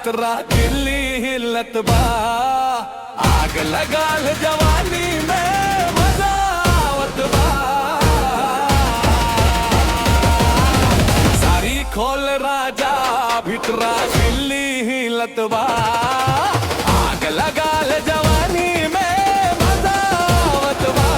भितरा दिल्ली हिलत बा। आग लगाल जवानी में मजा आवत बा। सारी खोल राजा भितरा दिल्ली हिलत बा। आग लगाल जवानी में मजा आवत बा।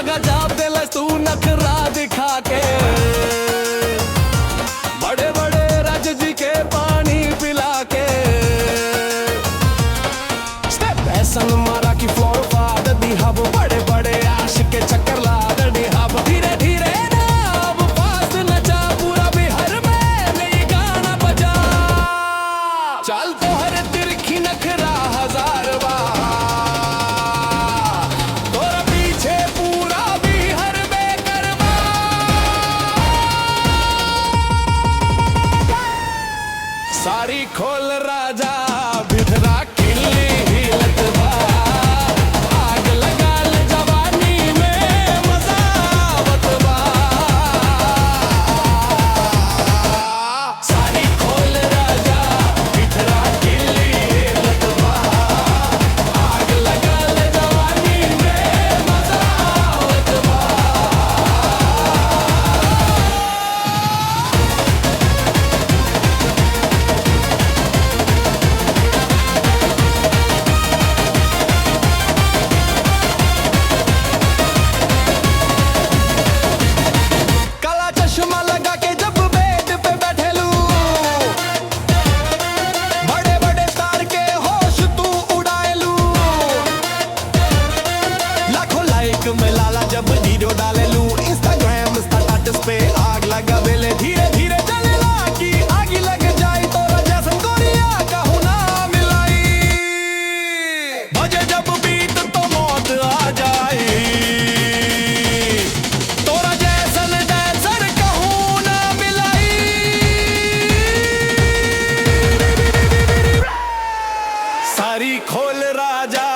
गजब दिलस तू नखरा दिखा के, बड़े बड़े रज जी के पानी पिला के। स्टेप ऐसन मारा की फ्लोर फाद दी हब, बड़े बड़े आशिक के चक्कर लाद दी हब। धीरे धीरे ना अब फास्ट नचा, पूरा बिहार में नई गाना बजा। चल तो हर तिरखी नखरा हजार बार, सारी खोल राजा भितरा किल्ली हिलत बा। आग लगाल जवानी में मजा आवत बा। सारी खोल राजा भितरा किल्ली हिलत बा। आग लगाल जवानी में मजा आवत बा। चश्मा लगा के जब बेड पे बैठे लू, बड़े बड़े तार के होश तू उड़ाए लू। लाखों लाइक में लाला जब वीडियो डाले लू, इंस्टाग्राम स्टेटस पे आग लगा बेले। धीरे धीरे चले लागी आगी लग जाई, तोरा जैसन गोरिया कहूं ना मिलाई। बजे जब बीट तो मौत आ जाए, सारी खोल राजा